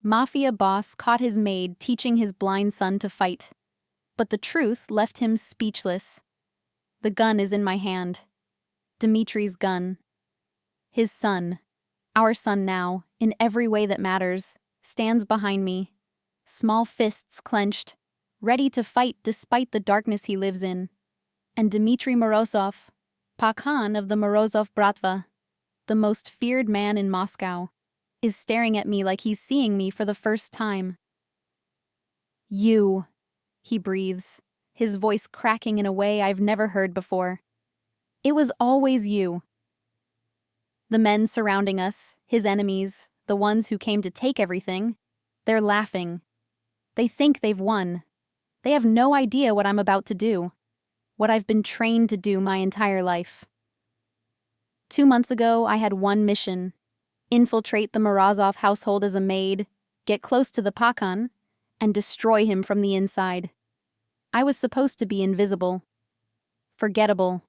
Mafia boss caught his maid teaching his blind son to fight. But the truth left him speechless. The gun is in my hand. Dimitri's gun. His son, our son now, in every way that matters, stands behind me, small fists clenched, ready to fight despite the darkness he lives in. And Dmitri Morozov, Pakhan of the Morozov Bratva, the most feared man in Moscow, is staring at me like he's seeing me for the first time. You, he breathes, his voice cracking in a way I've never heard before. It was always you. The men surrounding us, his enemies, the ones who came to take everything, they're laughing. They think they've won. They have no idea what I'm about to do, what I've been trained to do my entire life. 2 months ago, I had one mission: infiltrate the Morozov household as a maid, get close to the Pakhan, and destroy him from the inside. I was supposed to be invisible, forgettable,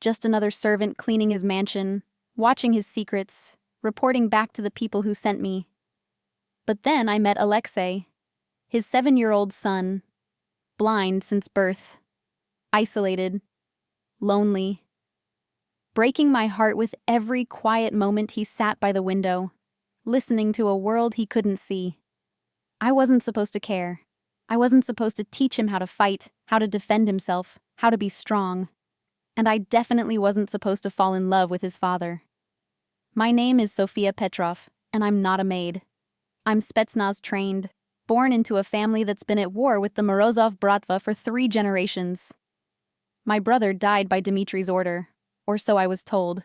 just another servant cleaning his mansion, watching his secrets, reporting back to the people who sent me. But then I met Alexei, his 7-year-old son, blind since birth, isolated, lonely, breaking my heart with every quiet moment he sat by the window, listening to a world he couldn't see. I wasn't supposed to care. I wasn't supposed to teach him how to fight, how to defend himself, how to be strong. And I definitely wasn't supposed to fall in love with his father. My name is Sofia Petrov, and I'm not a maid. I'm Spetsnaz trained, born into a family that's been at war with the Morozov Bratva for 3 generations. My brother died by Dimitri's order, or so I was told.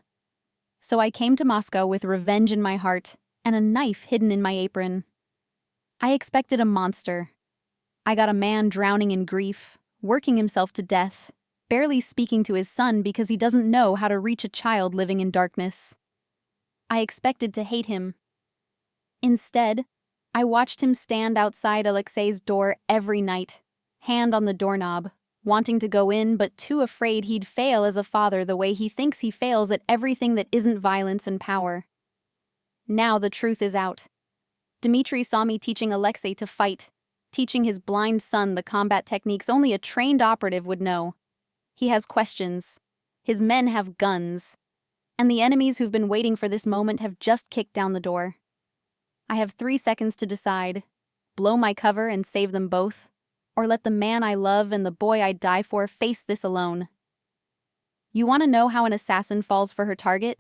So I came to Moscow with revenge in my heart and a knife hidden in my apron. I expected a monster. I got a man drowning in grief, working himself to death, barely speaking to his son because he doesn't know how to reach a child living in darkness. I expected to hate him. Instead, I watched him stand outside Alexei's door every night, hand on the doorknob, wanting to go in but too afraid he'd fail as a father the way he thinks he fails at everything that isn't violence and power. Now the truth is out. Dmitri saw me teaching Alexei to fight, teaching his blind son the combat techniques only a trained operative would know. He has questions. His men have guns. And the enemies who've been waiting for this moment have just kicked down the door. I have 3 seconds to decide: blow my cover and save them both, or let the man I love and the boy I'd die for face this alone. You want to know how an assassin falls for her target?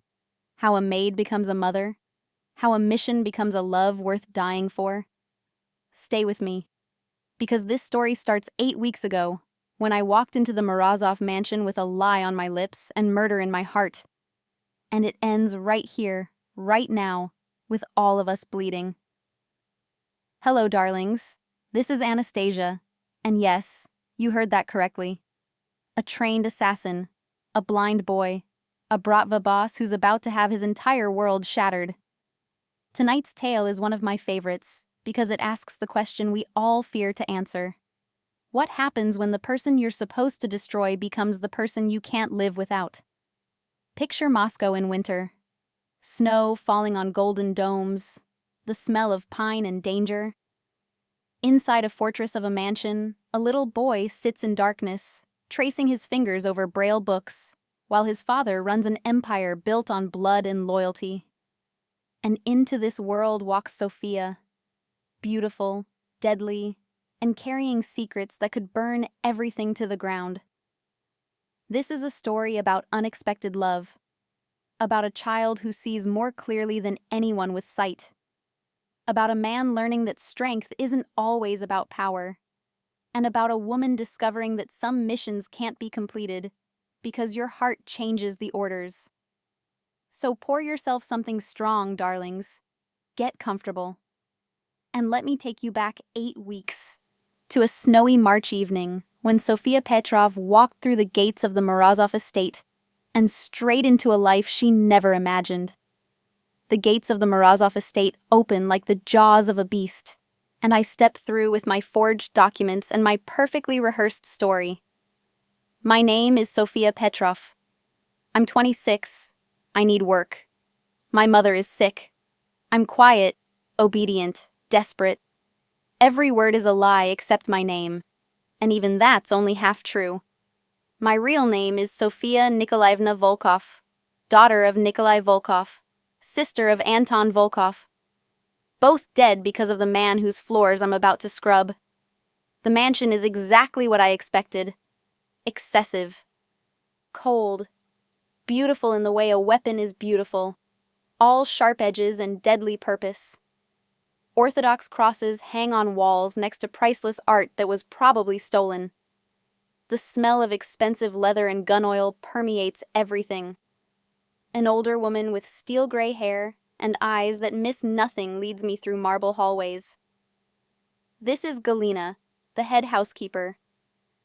How a maid becomes a mother? How a mission becomes a love worth dying for? Stay with me, because this story starts 8 weeks ago, when I walked into the Morozov mansion with a lie on my lips and murder in my heart. And it ends right here, right now, with all of us bleeding. Hello, darlings. This is Anastasia. And yes, you heard that correctly. A trained assassin, a blind boy, a Bratva boss who's about to have his entire world shattered. Tonight's tale is one of my favorites because it asks the question we all fear to answer. What happens when the person you're supposed to destroy becomes the person you can't live without? Picture Moscow in winter. Snow falling on golden domes, the smell of pine and danger. Inside a fortress of a mansion, a little boy sits in darkness, tracing his fingers over braille books, while his father runs an empire built on blood and loyalty. And into this world walks Sofia, beautiful, deadly, and carrying secrets that could burn everything to the ground. This is a story about unexpected love, about a child who sees more clearly than anyone with sight, about a man learning that strength isn't always about power, and about a woman discovering that some missions can't be completed because your heart changes the orders. So pour yourself something strong, darlings. Get comfortable. And let me take you back 8 weeks to a snowy March evening when Sofia Petrov walked through the gates of the Morozov estate and straight into a life she never imagined. The gates of the Morozov estate open like the jaws of a beast, and I step through with my forged documents and my perfectly rehearsed story. My name is Sofia Petrov. I'm 26. I need work. My mother is sick. I'm quiet, obedient, desperate. Every word is a lie except my name. And even that's only half true. My real name is Sofia Nikolaevna Volkov, daughter of Nikolai Volkov, sister of Anton Volkov. Both dead because of the man whose floors I'm about to scrub. The mansion is exactly what I expected. Excessive. Cold. Beautiful in the way a weapon is beautiful. All sharp edges and deadly purpose. Orthodox crosses hang on walls next to priceless art that was probably stolen. The smell of expensive leather and gun oil permeates everything. An older woman with steel gray hair and eyes that miss nothing leads me through marble hallways. This is Galina, the head housekeeper.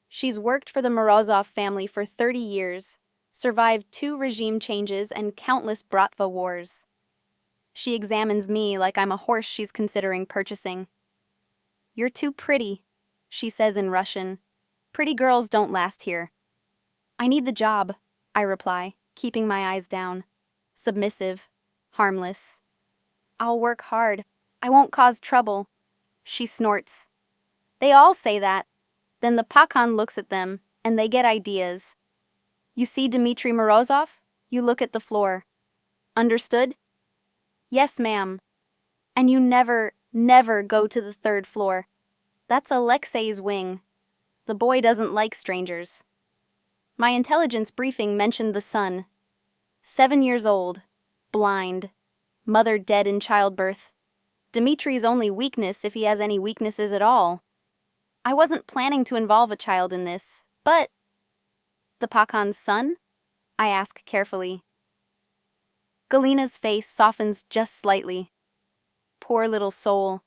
She's worked for the Morozov family for 30 years, survived 2 regime changes and countless Bratva wars. She examines me like I'm a horse she's considering purchasing. "You're too pretty," she says in Russian. "Pretty girls don't last here." "I need the job," I reply, keeping my eyes down. Submissive, harmless. "I'll work hard. I won't cause trouble." She snorts. "They all say that." Then the Pakan looks at them, and they get ideas. "You see Dmitry Morozov? You look at the floor. Understood?" "Yes, ma'am." "And you never go to the 3rd floor. That's Alexei's wing. The boy doesn't like strangers." My intelligence briefing mentioned the son. 7 years old, blind, mother dead in childbirth. Dmitry's only weakness, if he has any weaknesses at all. I wasn't planning to involve a child in this, but... "The Pakan's son?" I ask carefully. Galina's face softens just slightly. Poor little soul.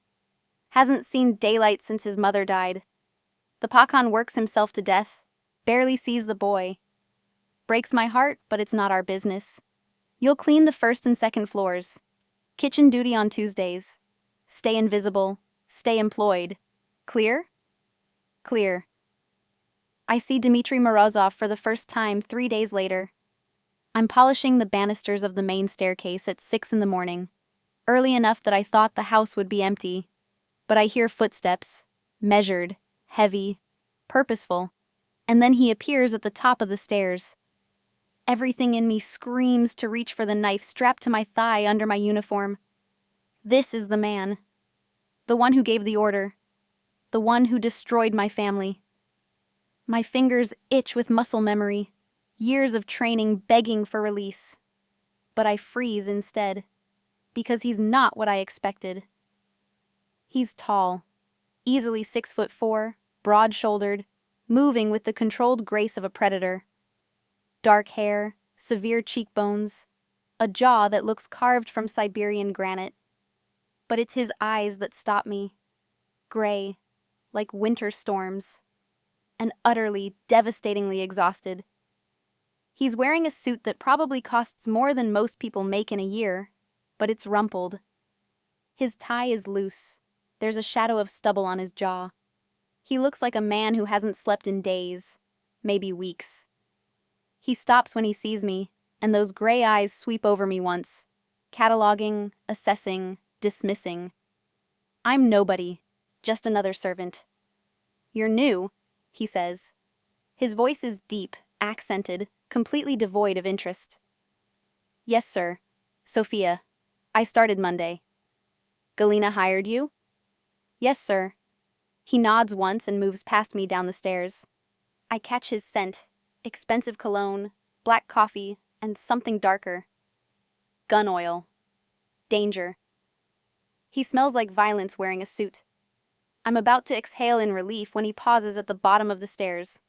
Hasn't seen daylight since his mother died. The Pakan works himself to death, barely sees the boy. Breaks my heart, but it's not our business. You'll clean the 1st and 2nd floors. Kitchen duty on Tuesdays. Stay invisible. Stay employed. Clear? Clear. I see Dmitry Morozov for the first time 3 days later. I'm polishing the banisters of the main staircase at 6 in the morning, early enough that I thought the house would be empty. But I hear footsteps, measured, heavy, purposeful, and then he appears at the top of the stairs. Everything in me screams to reach for the knife strapped to my thigh under my uniform. This is the man. The one who gave the order. The one who destroyed my family. My fingers itch with muscle memory, years of training begging for release. But I freeze instead, because he's not what I expected. He's tall, easily 6'4", broad-shouldered, moving with the controlled grace of a predator. Dark hair, severe cheekbones, a jaw that looks carved from Siberian granite. But it's his eyes that stop me. Gray, like winter storms, and utterly, devastatingly exhausted. He's wearing a suit that probably costs more than most people make in a year, but it's rumpled. His tie is loose. There's a shadow of stubble on his jaw. He looks like a man who hasn't slept in days, maybe weeks. He stops when he sees me, and those gray eyes sweep over me once, cataloging, assessing, dismissing. I'm nobody, just another servant. "You're new," he says. His voice is deep, accented, completely devoid of interest. "Yes, sir. Sofia. I started Monday." "Galina hired you?" "Yes, sir." He nods once and moves past me down the stairs. I catch his scent, expensive cologne, black coffee, and something darker. Gun oil. Danger. He smells like violence wearing a suit. I'm about to exhale in relief when he pauses at the bottom of the stairs.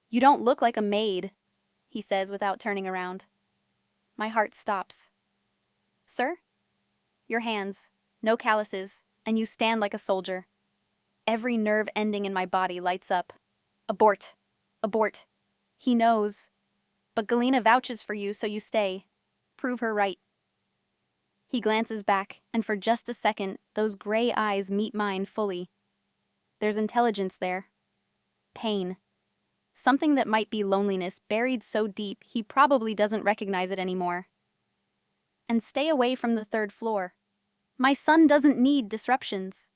"You don't look like a maid," he says without turning around. My heart stops. "Sir?" "Your hands, no calluses, and you stand like a soldier." Every nerve ending in my body lights up. Abort. Abort. He knows. "But Galina vouches for you, so you stay. Prove her right." He glances back, and for just a second, those gray eyes meet mine fully. There's intelligence there. Pain. Something that might be loneliness buried so deep he probably doesn't recognize it anymore. "And stay away from the 3rd floor." My son doesn't need disruptions.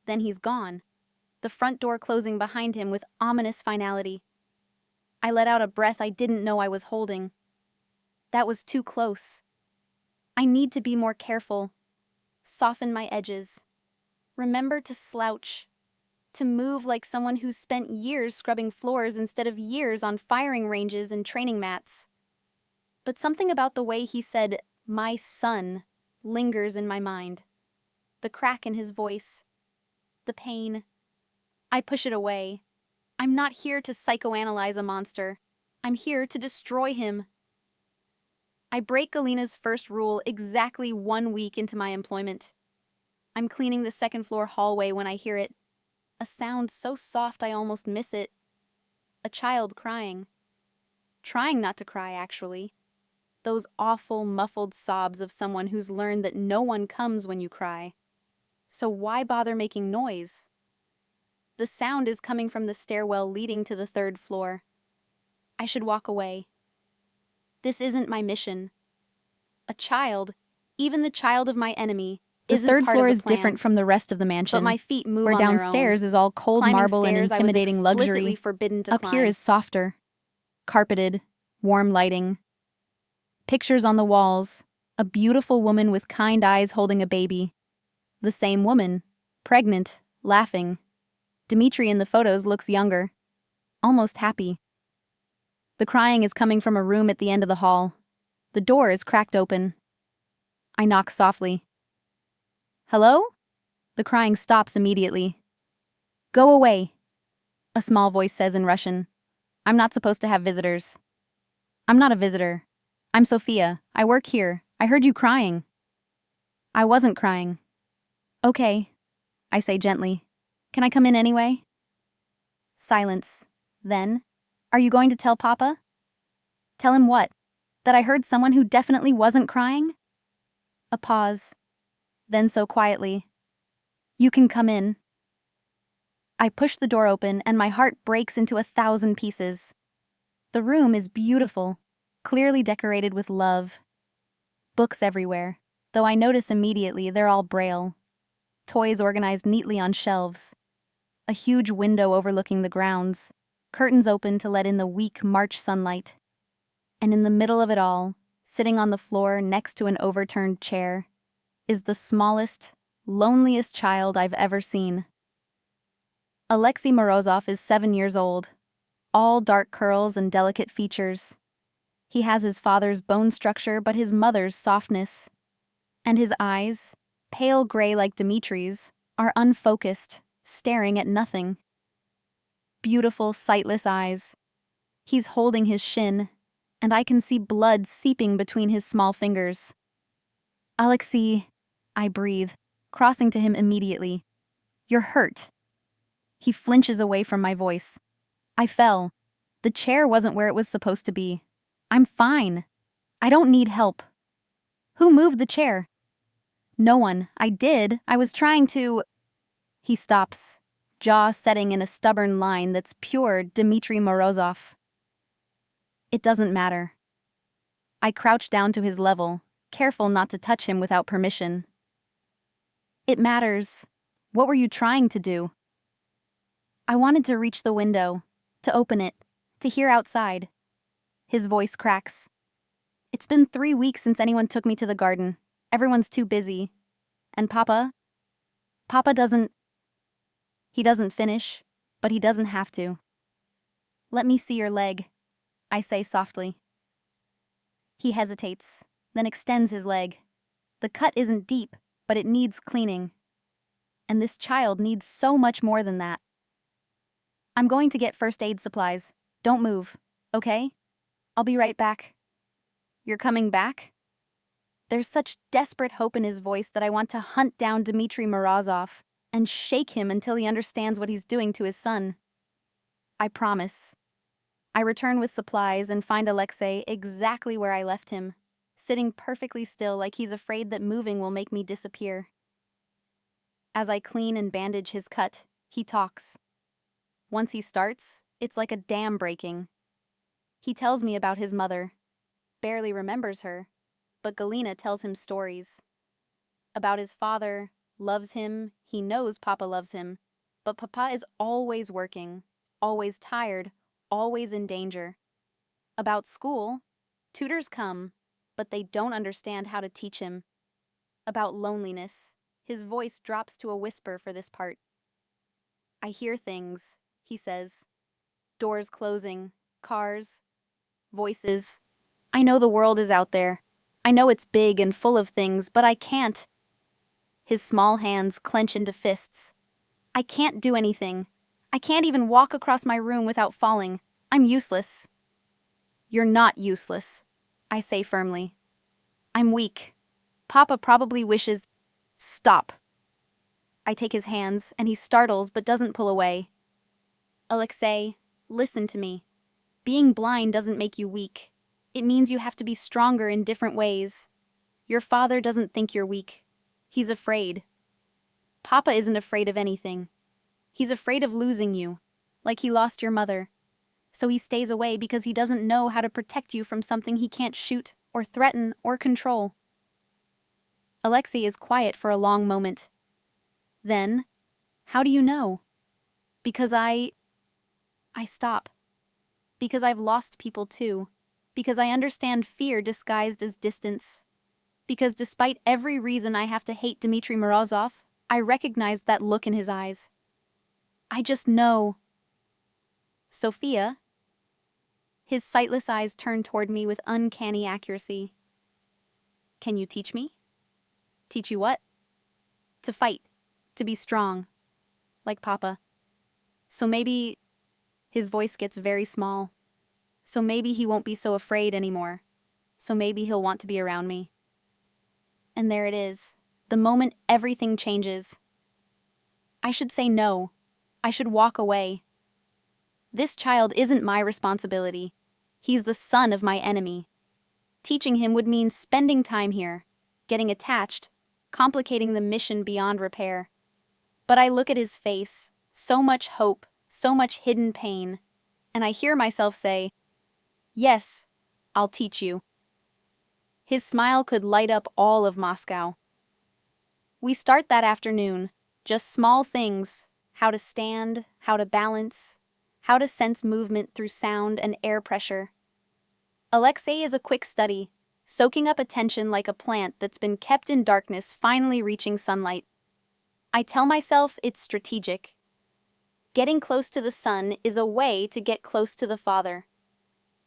Then he's gone, the front door closing behind him with ominous finality. I let out a breath I didn't know I was holding. That was too close. I need to be more careful, soften my edges, remember to slouch, to move like someone who's spent years scrubbing floors instead of years on firing ranges and training mats. But something about the way he said, "my son," lingers in my mind. The crack in his voice, the pain. I push it away. I'm not here to psychoanalyze a monster. I'm here to destroy him. I break Galina's first rule exactly 1 week into my employment. I'm cleaning the second floor hallway when I hear it. A sound so soft I almost miss it. A child crying. Trying not to cry, actually. Those awful, muffled sobs of someone who's learned that no one comes when you cry. So why bother making noise? The sound is coming from the stairwell leading to the third floor. I should walk away. This isn't my mission. A child, even the child of my enemy, The isn't third part floor of is the plan. different from the rest of the mansion. But my feet move where on their downstairs own. is all cold Climbing marble and stairs, intimidating I was explicitly luxury. forbidden to Up climb. here is softer, carpeted, warm lighting. Pictures on the walls, a beautiful woman with kind eyes holding a baby. The same woman, pregnant, laughing. Dimitri in the photos looks younger, almost happy. The crying is coming from a room at the end of the hall. The door is cracked open. I knock softly. Hello? The crying stops immediately. Go away, a small voice says in Russian. I'm not supposed to have visitors. I'm not a visitor. I'm Sophia. I work here. I heard you crying. I wasn't crying. Okay, I say gently. Can I come in anyway? Silence. Then, are you going to tell Papa? Tell him what? That I heard someone who definitely wasn't crying? A pause. Then so quietly. You can come in. I push the door open and my heart breaks into 1,000 pieces. The room is beautiful, clearly decorated with love. Books everywhere, though I notice immediately they're all braille. Toys organized neatly on shelves. A huge window overlooking the grounds, curtains open to let in the weak March sunlight. And in the middle of it all, sitting on the floor next to an overturned chair, is the smallest, loneliest child I've ever seen. Alexei Morozov is 7 years old, all dark curls and delicate features. He has his father's bone structure but his mother's softness. And his eyes, pale gray like Dimitri's, are unfocused, staring at nothing. Beautiful, sightless eyes. He's holding his shin, and I can see blood seeping between his small fingers. Alexei, I breathe, crossing to him immediately. You're hurt. He flinches away from my voice. I fell. The chair wasn't where it was supposed to be. I'm fine. I don't need help. Who moved the chair? No one. I did. I was trying to... He stops, jaw setting in a stubborn line that's pure Dmitri Morozov. It doesn't matter. I crouch down to his level, careful not to touch him without permission. It matters. What were you trying to do? I wanted to reach the window, to open it, to hear outside. His voice cracks. It's been 3 weeks since anyone took me to the garden. Everyone's too busy. And Papa doesn't... He doesn't finish, but he doesn't have to. Let me see your leg, I say softly. He hesitates, then extends his leg. The cut isn't deep, but it needs cleaning. And this child needs so much more than that. I'm going to get first aid supplies. Don't move, okay? I'll be right back. You're coming back? There's such desperate hope in his voice that I want to hunt down Dmitri Morozov and shake him until he understands what he's doing to his son. I promise. I return with supplies and find Alexei exactly where I left him, sitting perfectly still like he's afraid that moving will make me disappear. As I clean and bandage his cut, he talks. Once he starts, it's like a dam breaking. He tells me about his mother. Barely remembers her, but Galina tells him stories. About his father, loves him, he knows Papa loves him, but Papa is always working, always tired, always in danger. About school, tutors come, but they don't understand how to teach him. About loneliness, his voice drops to a whisper for this part. I hear things, he says. Doors closing, cars, voices. I know the world is out there. I know it's big and full of things, but I can't. His small hands clench into fists. I can't do anything. I can't even walk across my room without falling. I'm useless. You're not useless, I say firmly. I'm weak. Papa probably wishes. Stop. I take his hands, and he startles but doesn't pull away. Alexei, listen to me. Being blind doesn't make you weak. It means you have to be stronger in different ways. Your father doesn't think you're weak. He's afraid. Papa isn't afraid of anything. He's afraid of losing you, like he lost your mother. So he stays away because he doesn't know how to protect you from something he can't shoot or threaten or control. Alexei is quiet for a long moment. Then, how do you know? Because I stop. Because I've lost people too. Because I understand fear disguised as distance. Because despite every reason I have to hate Dmitry Morozov, I recognize that look in his eyes. I just know. Sophia? His sightless eyes turn toward me with uncanny accuracy. Can you teach me? Teach you what? To fight. To be strong. Like Papa. So maybe... His voice gets very small. So maybe he won't be so afraid anymore. So maybe he'll want to be around me. And there it is. The moment everything changes. I should say no. I should walk away. This child isn't my responsibility. He's the son of my enemy. Teaching him would mean spending time here, getting attached, complicating the mission beyond repair. But I look at his face, so much hope, so much hidden pain, and I hear myself say, yes, I'll teach you. His smile could light up all of Moscow. We start that afternoon, just small things, how to stand, how to balance, how to sense movement through sound and air pressure. Alexei is a quick study, soaking up attention like a plant that's been kept in darkness finally reaching sunlight. I tell myself it's strategic. Getting close to the sun is a way to get close to the father.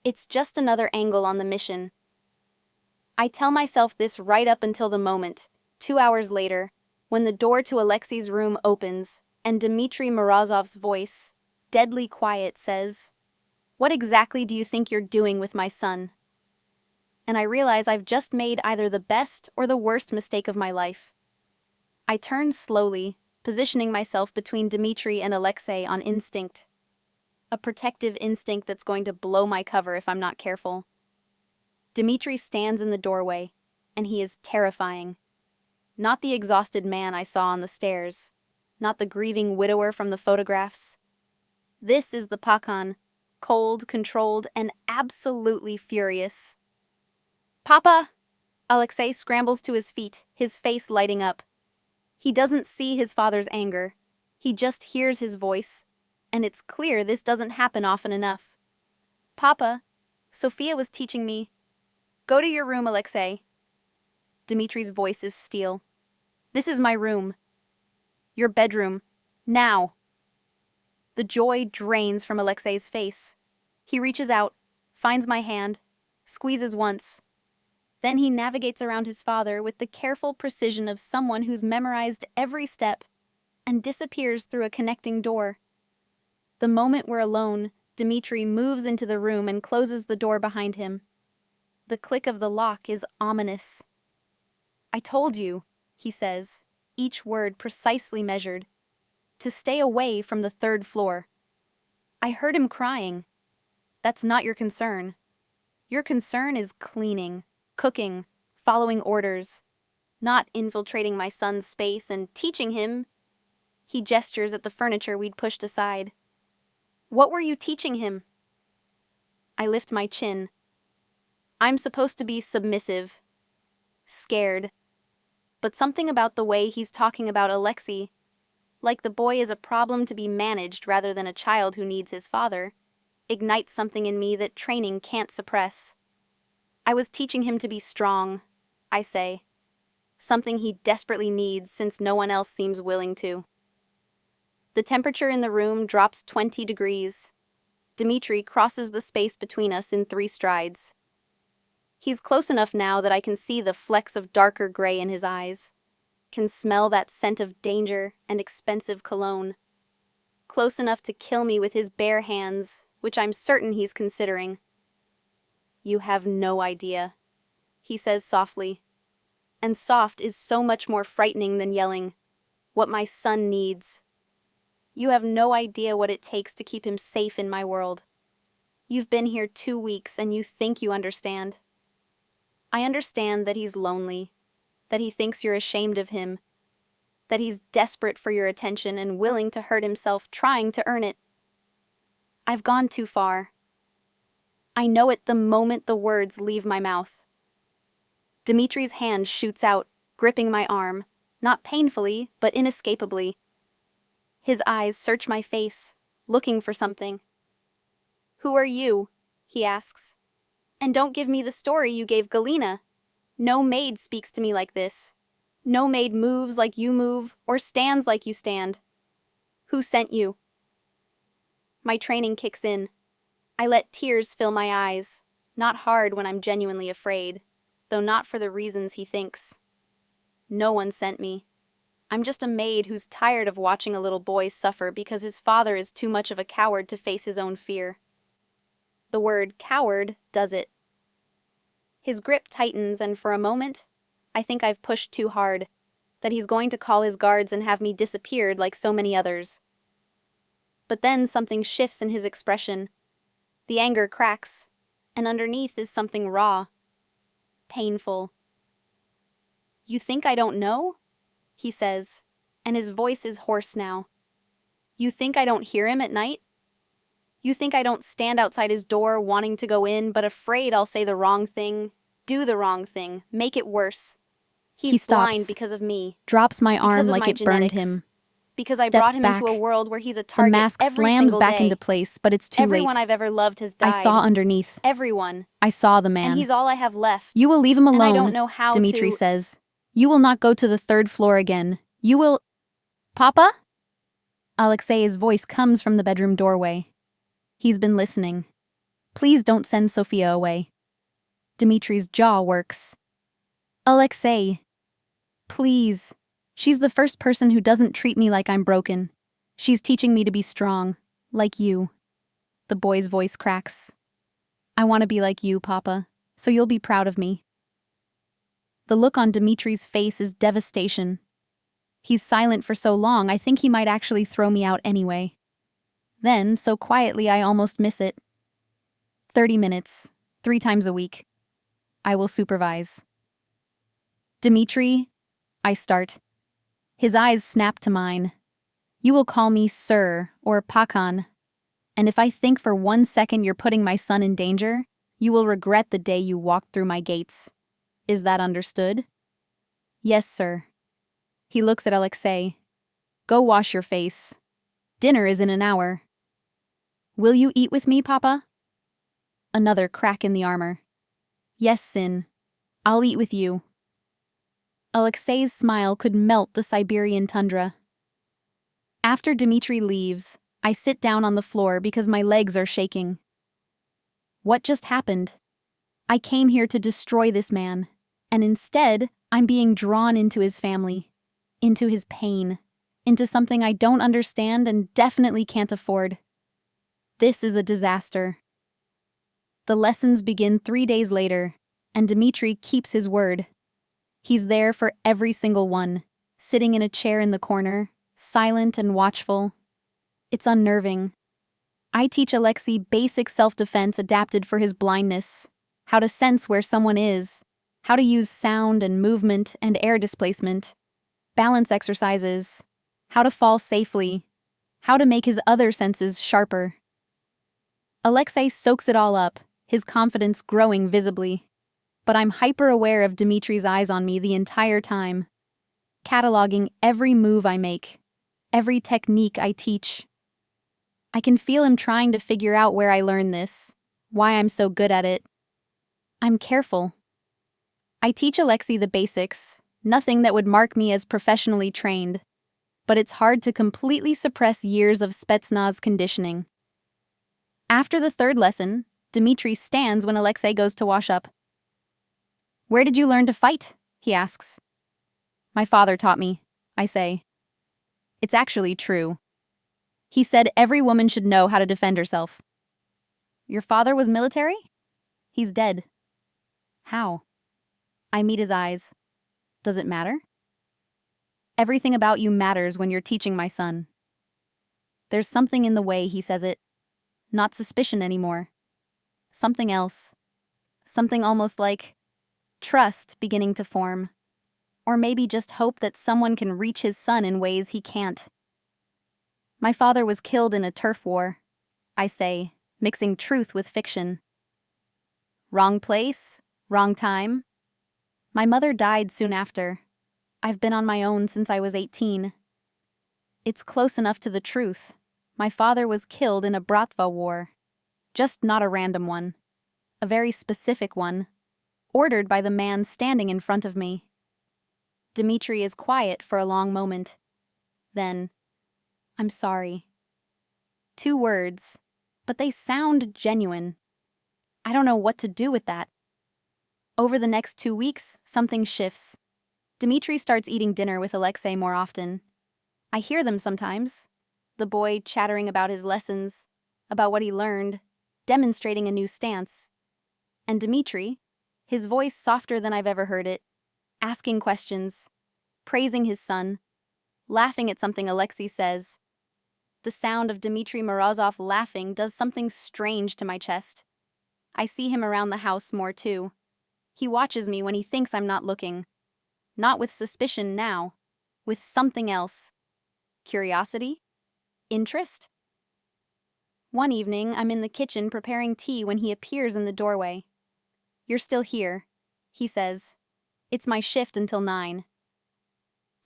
It's just another angle on the mission. I tell myself this right up until the moment, 2 hours later, when the door to Alexei's room opens and Dmitry Morozov's voice, deadly quiet, says, "What exactly do you think you're doing with my son?" And I realize I've just made either the best or the worst mistake of my life. I turn slowly, positioning myself between Dmitry and Alexei on instinct. A protective instinct that's going to blow my cover if I'm not careful. Dmitry stands in the doorway, and he is terrifying. Not the exhausted man I saw on the stairs. Not the grieving widower from the photographs. This is the Pakan, cold, controlled, and absolutely furious. "Papa!" Alexei scrambles to his feet, his face lighting up. He doesn't see his father's anger. He just hears his voice, and it's clear this doesn't happen often enough. "Papa, Sophia was teaching me. Go to your room, Alexei." Dmitry's voice is steel. "This is my room. Your bedroom. Now." The joy drains from Alexei's face. He reaches out, finds my hand, squeezes once. Then he navigates around his father with the careful precision of someone who's memorized every step and disappears through a connecting door. The moment we're alone, Dmitry moves into the room and closes the door behind him. The click of the lock is ominous. "I told you," he says, each word precisely measured, "to stay away from the 3rd floor. I heard him crying. That's not your concern. Your concern is cleaning, cooking, following orders, not infiltrating my son's space and teaching him." He gestures at the furniture we'd pushed aside. "What were you teaching him?" I lift my chin. I'm supposed to be submissive, scared. but something about the way he's talking about Alexei, like the boy is a problem to be managed rather than a child who needs his father, ignites something in me that training can't suppress. I was teaching him to be strong, I say. Something he desperately needs since no one else seems willing to. The temperature in the room drops 20 degrees. Dmitri crosses the space between us in 3 strides. He's close enough now that I can see the flecks of darker gray in his eyes, can smell that scent of danger and expensive cologne. Close enough to kill me with his bare hands, which I'm certain he's considering. "You have no idea," he says softly. And soft is so much more frightening than yelling. What my son needs. You have no idea what it takes to keep him safe in my world. You've been here 2 weeks and you think you understand. I understand that he's lonely, that he thinks you're ashamed of him, that he's desperate for your attention and willing to hurt himself trying to earn it. I've gone too far. I know it the moment the words leave my mouth. Dimitri's hand shoots out, gripping my arm, not painfully, but inescapably. His eyes search my face, looking for something. "Who are you?" he asks. "And don't give me the story you gave Galina. No maid speaks to me like this. No maid moves like you move, or stands like you stand. Who sent you?" My training kicks in. I let tears fill my eyes, not hard when I'm genuinely afraid, though not for the reasons he thinks. No one sent me. I'm just a maid who's tired of watching a little boy suffer because his father is too much of a coward to face his own fear. The word coward does it. His grip tightens, and for a moment, I think I've pushed too hard, that he's going to call his guards and have me disappeared like so many others. But then something shifts in his expression. The anger cracks, and underneath is something raw, painful. "You think I don't know?" he says, and his voice is hoarse now. "You think I don't hear him at night? You think I don't stand outside his door wanting to go in, but afraid I'll say the wrong thing, do the wrong thing, make it worse? He He's stops, blind because of me, drops my arm because of like my it burned genetics, him. because I Steps brought him into back. a world where he's a The target mask every slams single back day. into place, but it's too Everyone late. I've ever loved has I died. saw underneath. Everyone. I saw the man. And he's all I have left. "You will leave him alone," And I don't know how Dmitri to... says. "You will not go to the 3rd floor again. You will—" "Papa?" Alexei's voice comes from the bedroom doorway. He's been listening. "Please don't send Sophia away." Dimitri's jaw works. "Alexei, please. She's the first person who doesn't treat me like I'm broken. She's teaching me to be strong, like you." The boy's voice cracks. "I want to be like you, Papa, so you'll be proud of me." The look on Dimitri's face is devastation. He's silent for so long, I think he might actually throw me out anyway. Then, so quietly, I almost miss it. 30 minutes, 3 times a week. I will supervise. "Dmitri," I start. His eyes snap to mine. "You will call me Sir or Pakan. And if I think for 1 second you're putting my son in danger, you will regret the day you walked through my gates. Is that understood?" "Yes, sir." He looks at Alexei. "Go wash your face. Dinner is in an hour." "Will you eat with me, Papa?" Another crack in the armor. "Yes, Sin. I'll eat with you." Alexei's smile could melt the Siberian tundra. After Dmitri leaves, I sit down on the floor because my legs are shaking. What just happened? I came here to destroy this man, and instead, I'm being drawn into his family, into his pain, into something I don't understand and definitely can't afford. This is a disaster. The lessons begin 3 days later, and Dmitri keeps his word. He's there for every single one, sitting in a chair in the corner, silent and watchful. It's unnerving. I teach Alexei basic self-defense adapted for his blindness, how to sense where someone is, how to use sound and movement and air displacement, balance exercises, how to fall safely, how to make his other senses sharper. Alexei soaks it all up, his confidence growing visibly. But I'm hyper-aware of Dimitri's eyes on me the entire time. cataloging every move I make, every technique I teach. I can feel him trying to figure out where I learned this, why I'm so good at it. I'm careful. I teach Alexei the basics, nothing that would mark me as professionally trained, but it's hard to completely suppress years of Spetsnaz conditioning. After the third lesson, Dmitri stands when Alexei goes to wash up. "Where did you learn to fight?" he asks. "My father taught me," I say. It's actually true. He said every woman should know how to defend herself. "Your father was military?" "He's dead." "How?" I meet his eyes. "Does it matter?" "Everything about you matters when you're teaching my son." There's something in the way he says it. Not suspicion anymore. Something else. Something almost like trust beginning to form. Or maybe just hope that someone can reach his son in ways he can't. "My father was killed in a turf war," I say, mixing truth with fiction. "Wrong place, wrong time." "My mother died soon after. I've been on my own since I was 18. It's close enough to the truth. My father was killed in a Bratva war. Just not a random one. A very specific one. Ordered by the man standing in front of me." Dmitri is quiet for a long moment. Then, "I'm sorry." 2 words, but they sound genuine. I don't know what to do with that. Over the next 2 weeks, something shifts. Dmitri starts eating dinner with Alexei more often. I hear them sometimes. The boy chattering about his lessons, about what he learned, demonstrating a new stance. And Dmitri, his voice softer than I've ever heard it, asking questions, praising his son, laughing at something Alexei says. The sound of Dmitri Morozov laughing does something strange to my chest. I see him around the house more too. He watches me when he thinks I'm not looking. Not with suspicion now, with something else. Curiosity? Interest? One evening, I'm in the kitchen preparing tea when he appears in the doorway. "You're still here," he says. "It's my shift until 9.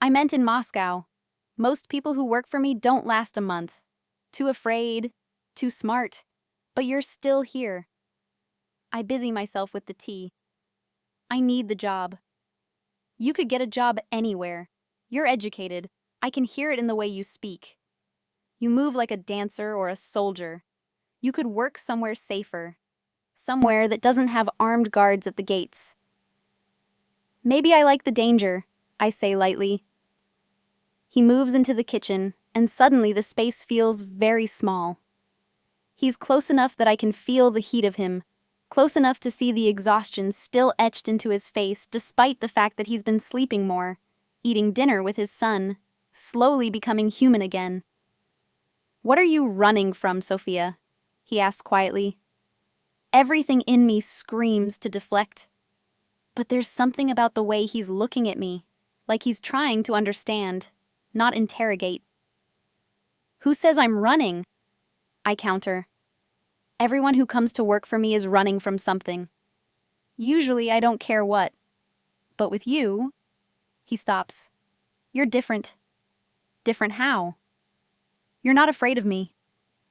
"I meant in Moscow. Most people who work for me don't last a month. Too afraid, too smart. But you're still here." I busy myself with the tea. "I need the job." "You could get a job anywhere. You're educated. I can hear it in the way you speak. You move like a dancer or a soldier. You could work somewhere safer. Somewhere that doesn't have armed guards at the gates." "Maybe I like the danger," I say lightly. He moves into the kitchen, and suddenly the space feels very small. He's close enough that I can feel the heat of him, close enough to see the exhaustion still etched into his face despite the fact that he's been sleeping more, eating dinner with his son, slowly becoming human again. "What are you running from, Sophia?" he asks quietly. Everything in me screams to deflect. But there's something about the way he's looking at me, like he's trying to understand, not interrogate. "Who says I'm running?" I counter. Everyone who comes to work for me is running from something. Usually I don't care what. But with you... He stops. "You're different." "Different how?" "You're not afraid of me.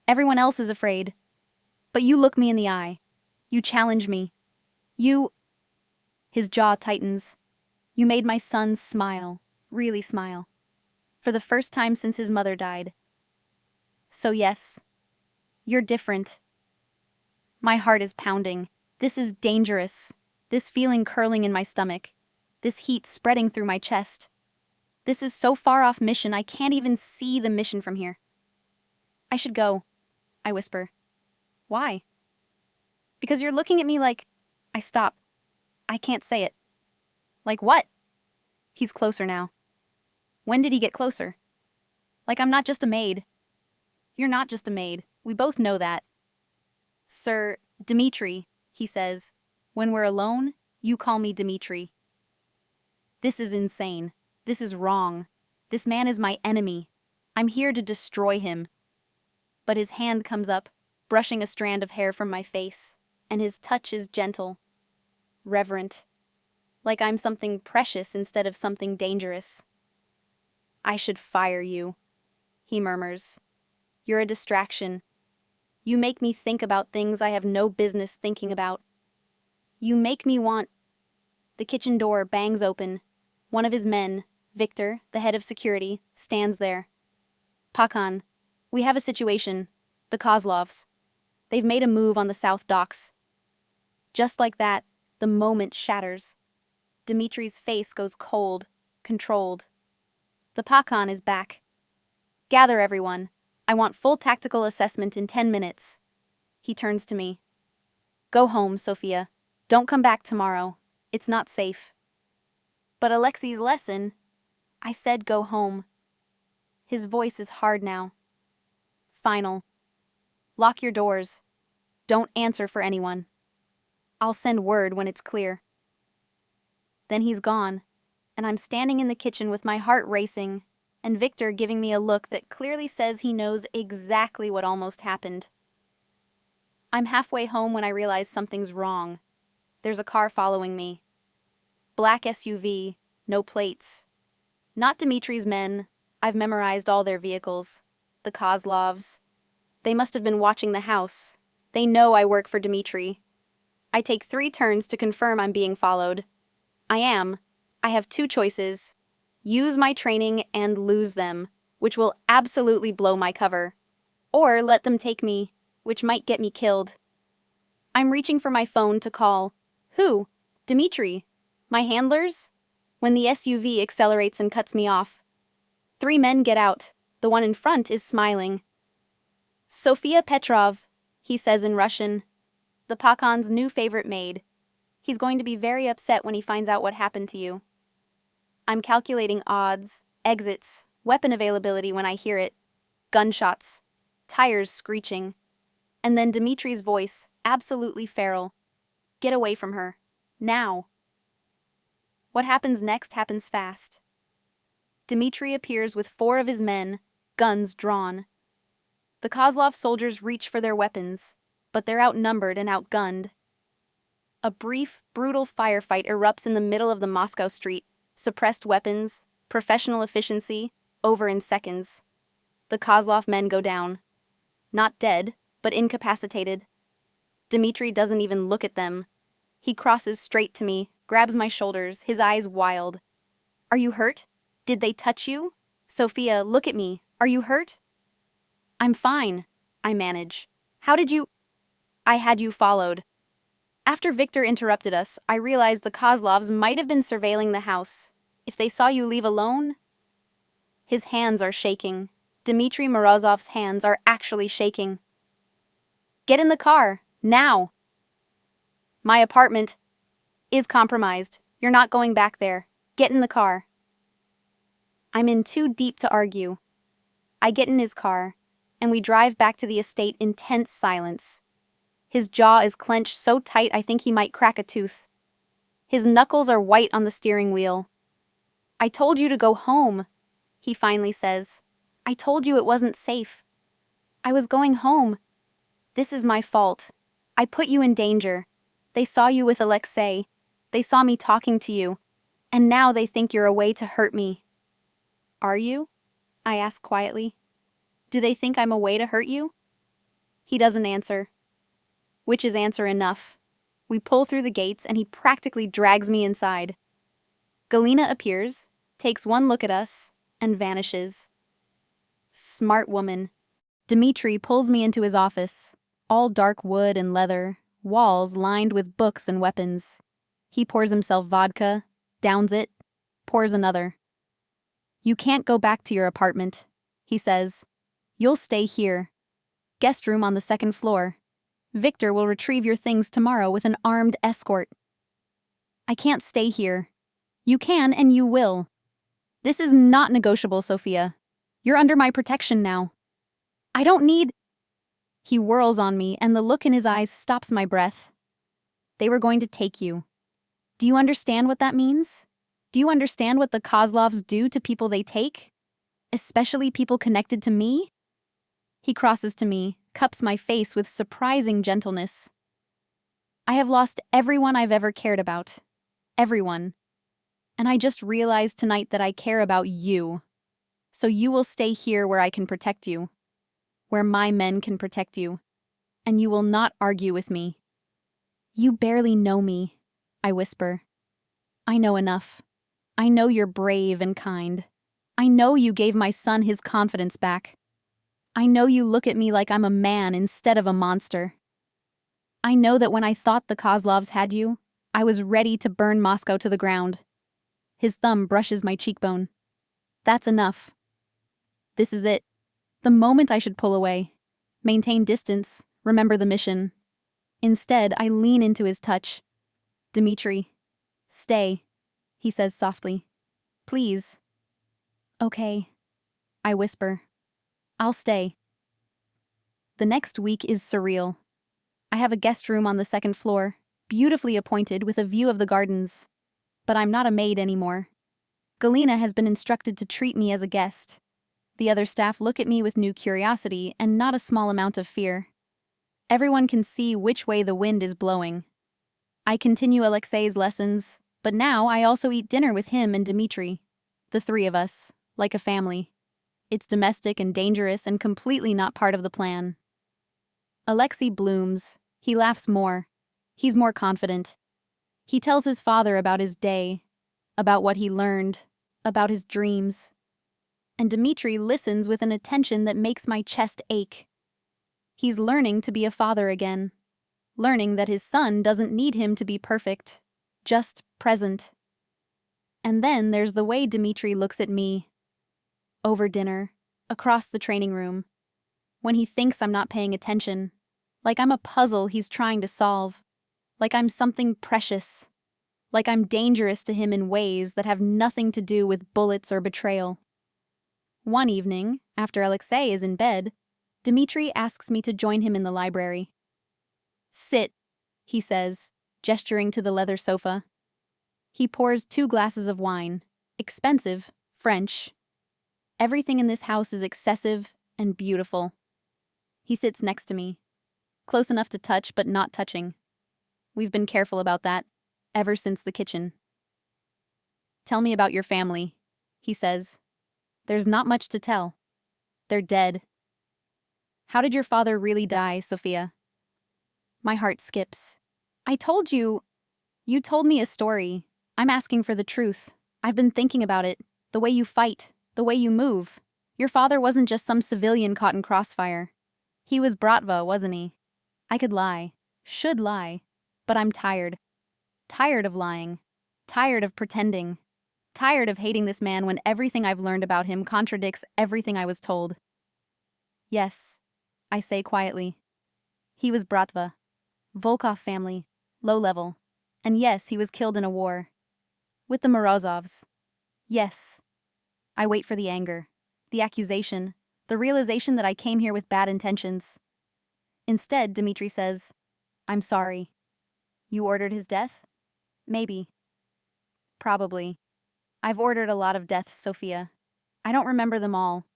Everyone else is afraid. But you look me in the eye. You challenge me. You..." His jaw tightens. "You made my son smile, really smile. For the first time since his mother died. So yes, you're different." My heart is pounding. This is dangerous. This feeling curling in my stomach. This heat spreading through my chest. This is so far off mission I can't even see the mission from here. "I should go," I whisper. "Why?" "Because you're looking at me like..." I stop. I can't say it. "Like what?" He's closer now. When did he get closer? "Like I'm not just a maid." "You're not just a maid. We both know that." "Sir, Dmitri," he says. "When we're alone, you call me Dmitri." This is insane. This is wrong. This man is my enemy. I'm here to destroy him. But his hand comes up, brushing a strand of hair from my face, and his touch is gentle, reverent, like I'm something precious instead of something dangerous. I should fire you, he murmurs. You're a distraction. You make me think about things I have no business thinking about. You make me want. The kitchen door bangs open. One of his men, Victor, the head of security, stands there. Pakan, we have a situation. The Kozlovs. They've made a move on the South Docks. Just like that, the moment shatters. Dimitri's face goes cold, controlled. The Pakan is back. Gather everyone. I want full tactical assessment in 10 minutes. He turns to me. Go home, Sophia. Don't come back tomorrow. It's not safe. But Alexei's lesson. I said go home. His voice is hard now. Final. Lock your doors. Don't answer for anyone. I'll send word when it's clear. Then he's gone, and I'm standing in the kitchen with my heart racing, and Victor giving me a look that clearly says he knows exactly what almost happened. I'm halfway home when I realize something's wrong. There's a car following me. Black SUV, no plates. Not Dimitri's men. I've memorized all their vehicles. The Kozlovs. They must have been watching the house. They know I work for Dimitri. I take 3 turns to confirm I'm being followed. I am. I have 2 choices. Use my training and lose them, which will absolutely blow my cover. Or let them take me, which might get me killed. I'm reaching for my phone to call. Who? Dimitri. My handlers? When the SUV accelerates and cuts me off. 3 men get out. The one in front is smiling. Sofia Petrov, he says in Russian. The Pakan's new favorite maid. He's going to be very upset when he finds out what happened to you. I'm calculating odds, exits, weapon availability when I hear it. Gunshots. Tires screeching. And then Dimitri's voice, absolutely feral. Get away from her. Now. What happens next happens fast. Dimitri appears with 4 of his men, guns drawn. The Kozlov soldiers reach for their weapons, but they're outnumbered and outgunned. A brief, brutal firefight erupts in the middle of the Moscow street. Suppressed weapons, professional efficiency, over in seconds. The Kozlov men go down. Not dead, but incapacitated. Dimitri doesn't even look at them. He crosses straight to me, grabs my shoulders, his eyes wild. Are you hurt? Did they touch you? Sophia, look at me. Are you hurt? I'm fine, I manage. How did you? I had you followed. After Victor interrupted us, I realized the Kozlovs might have been surveilling the house. If they saw you leave alone? His hands are shaking. Dmitri Morozov's hands are actually shaking. Get in the car, now! My apartment is compromised. You're not going back there. Get in the car. I'm in too deep to argue. I get in his car, and we drive back to the estate in tense silence. His jaw is clenched so tight I think he might crack a tooth. His knuckles are white on the steering wheel. I told you to go home, he finally says. I told you it wasn't safe. I was going home. This is my fault. I put you in danger. They saw you with Alexei. They saw me talking to you. And now they think you're a way to hurt me. Are you? I ask quietly. Do they think I'm a way to hurt you? He doesn't answer. Which is answer enough. We pull through the gates and he practically drags me inside. Galina appears, takes one look at us, and vanishes. Smart woman. Dimitri pulls me into his office, all dark wood and leather, walls lined with books and weapons. He pours himself vodka, downs it, pours another. You can't go back to your apartment, he says. You'll stay here. Guest room on the 2nd floor. Victor will retrieve your things tomorrow with an armed escort. I can't stay here. You can and you will. This is not negotiable, Sophia. You're under my protection now. I don't need... He whirls on me and the look in his eyes stops my breath. They were going to take you. Do you understand what that means? Do you understand what the Kozlovs do to people they take? Especially people connected to me? He crosses to me, cups my face with surprising gentleness. I have lost everyone I've ever cared about. Everyone. And I just realized tonight that I care about you. So you will stay here where I can protect you, where my men can protect you, and you will not argue with me. You barely know me, I whisper. I know enough. I know you're brave and kind. I know you gave my son his confidence back. I know you look at me like I'm a man instead of a monster. I know that when I thought the Kozlovs had you, I was ready to burn Moscow to the ground. His thumb brushes my cheekbone. That's enough. This is it. The moment I should pull away. Maintain distance, remember the mission. Instead, I lean into his touch. Dmitri, stay, he says softly. Please. Okay, I whisper. I'll stay. The next week is surreal. I have a guest room on the second floor, beautifully appointed with a view of the gardens. But I'm not a maid anymore. Galina has been instructed to treat me as a guest. The other staff look at me with new curiosity and not a small amount of fear. Everyone can see which way the wind is blowing. I continue Alexei's lessons, but now I also eat dinner with him and Dmitri. The three of us, like a family. It's domestic and dangerous and completely not part of the plan. Alexei blooms. He laughs more. He's more confident. He tells his father about his day, about what he learned, about his dreams. And Dmitri listens with an attention that makes my chest ache. He's learning to be a father again, learning that his son doesn't need him to be perfect, just present. And then there's the way Dmitri looks at me. Over dinner, across the training room, when he thinks I'm not paying attention, like I'm a puzzle he's trying to solve, like I'm something precious, like I'm dangerous to him in ways that have nothing to do with bullets or betrayal. One evening, after Alexei is in bed, Dmitri asks me to join him in the library. Sit, he says, gesturing to the leather sofa. He pours 2 glasses of wine, expensive, French. Everything in this house is excessive and beautiful. He sits next to me, close enough to touch but not touching. We've been careful about that, ever since the kitchen. Tell me about your family, he says. There's not much to tell. They're dead. How did your father really die, Sophia? My heart skips. I told you. You told me a story. I'm asking for the truth. I've been thinking about it. The way you fight. The way you move. Your father wasn't just some civilian caught in crossfire. He was Bratva, wasn't he? I could lie. Should lie. But I'm tired. Tired of lying. Tired of pretending. Tired of hating this man when everything I've learned about him contradicts everything I was told. Yes, I say quietly. He was Bratva. Volkov family. Low level. And yes, he was killed in a war. With the Morozovs. Yes. I wait for the anger. The accusation. The realization that I came here with bad intentions. Instead, Dmitri says, I'm sorry. You ordered his death? Maybe. Probably. I've ordered a lot of deaths, Sophia. I don't remember them all.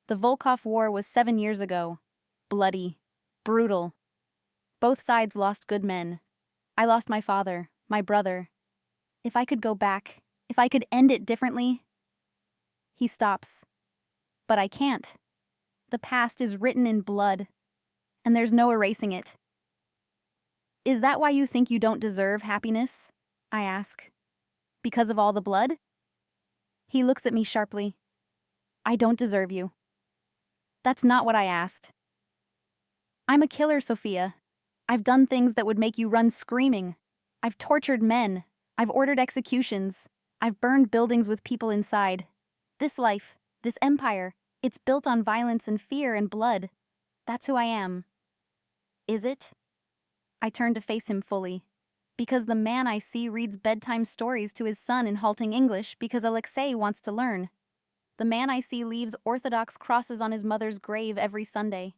The Volkov War was 7 years ago. Bloody. Brutal. Both sides lost good men. I lost my father, my brother. If I could go back, if I could end it differently. He stops. But I can't. The past is written in blood, and there's no erasing it. Is that why you think you don't deserve happiness? I ask. Because of all the blood? He looks at me sharply. I don't deserve you. That's not what I asked. I'm a killer, Sophia. I've done things that would make you run screaming. I've tortured men. I've ordered executions. I've burned buildings with people inside. This life, this empire, it's built on violence and fear and blood. That's who I am. Is it? I turn to face him fully. Because the man I see reads bedtime stories to his son in halting English because Alexei wants to learn. The man I see leaves Orthodox crosses on his mother's grave every Sunday.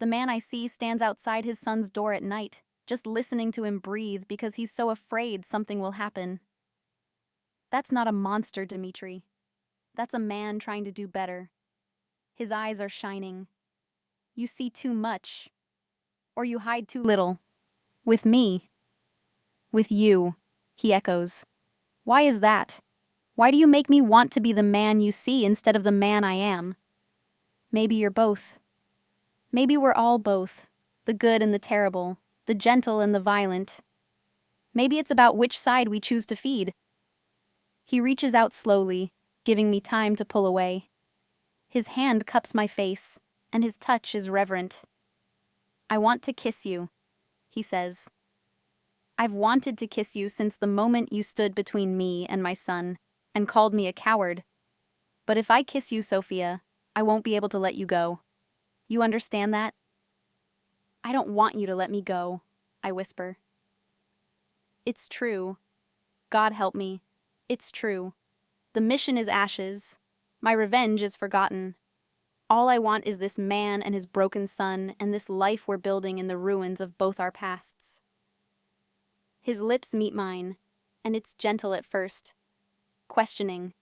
The man I see stands outside his son's door at night, just listening to him breathe because he's so afraid something will happen. That's not a monster, Dmitri. That's a man trying to do better. His eyes are shining. You see too much. Or you hide too little. With me. With you, he echoes. Why is that? Why do you make me want to be the man you see instead of the man I am? Maybe you're both. Maybe we're all both. The good and the terrible, the gentle and the violent. Maybe it's about which side we choose to feed. He reaches out slowly, giving me time to pull away. His hand cups my face, and his touch is reverent. I want to kiss you, he says. I've wanted to kiss you since the moment you stood between me and my son and called me a coward. But if I kiss you, Sophia, I won't be able to let you go. You understand that? I don't want you to let me go, I whisper. It's true. God help me. It's true. The mission is ashes. My revenge is forgotten. All I want is this man and his broken son and this life we're building in the ruins of both our pasts. His lips meet mine, and it's gentle at first, questioning.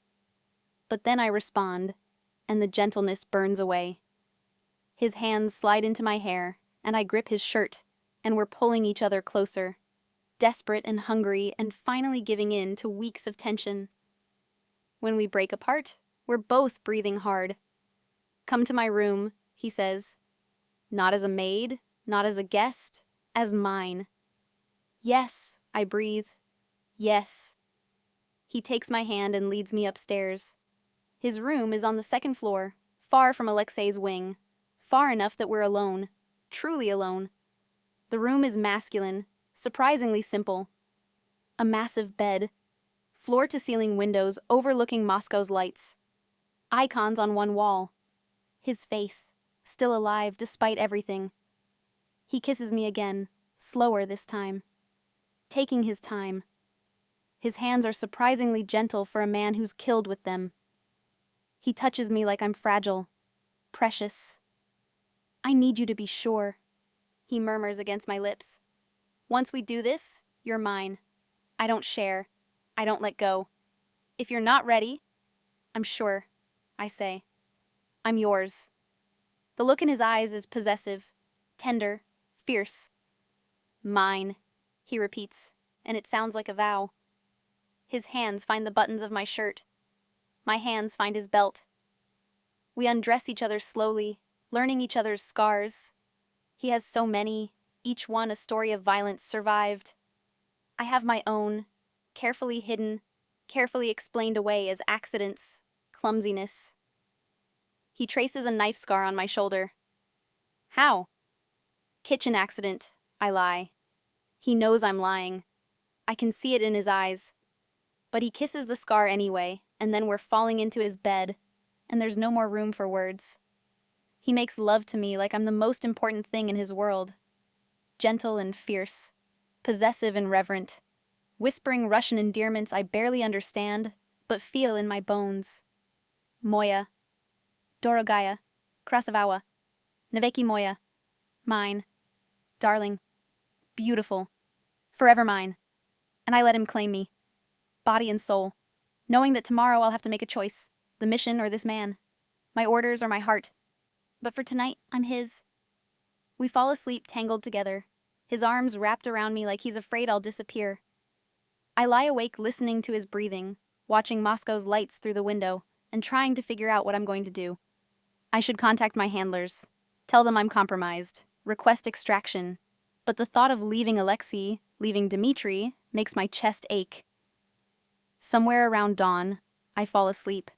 But then I respond, and the gentleness burns away. His hands slide into my hair, and I grip his shirt, and we're pulling each other closer, desperate and hungry and finally giving in to weeks of tension. When we break apart, we're both breathing hard. Come to my room, he says. Not as a maid, not as a guest, as mine. Yes, I breathe. Yes. He takes my hand and leads me upstairs. His room is on the second floor, far from Alexei's wing, far enough that we're alone, truly alone. The room is masculine, surprisingly simple. A massive bed, floor-to-ceiling windows overlooking Moscow's lights. Icons on one wall. His faith, still alive despite everything. He kisses me again, slower this time. Taking his time. His hands are surprisingly gentle for a man who's killed with them. He touches me like I'm fragile, precious. I need you to be sure, he murmurs against my lips. Once we do this, you're mine. I don't share. I don't let go. If you're not ready, I'm sure, I say. I'm yours. The look in his eyes is possessive, tender, fierce. Mine, he repeats, and it sounds like a vow. His hands find the buttons of my shirt. My hands find his belt. We undress each other slowly, learning each other's scars. He has so many, each one a story of violence survived. I have my own, carefully hidden, carefully explained away as accidents, clumsiness. He traces a knife scar on my shoulder. How? Kitchen accident, I lie. He knows I'm lying. I can see it in his eyes. But he kisses the scar anyway, and then we're falling into his bed, and there's no more room for words. He makes love to me like I'm the most important thing in his world. Gentle and fierce, possessive and reverent, whispering Russian endearments I barely understand, but feel in my bones. Moya, Dorogaya, Krasavawa, Naveki Moya, mine, darling, beautiful, forever mine. And I let him claim me, body and soul, knowing that tomorrow I'll have to make a choice, the mission or this man, my orders or my heart. But for tonight, I'm his. We fall asleep tangled together, his arms wrapped around me like he's afraid I'll disappear. I lie awake listening to his breathing, watching Moscow's lights through the window, and trying to figure out what I'm going to do. I should contact my handlers, tell them I'm compromised, request extraction, but the thought of leaving Alexei, leaving Dmitri, makes my chest ache. Somewhere around dawn, I fall asleep,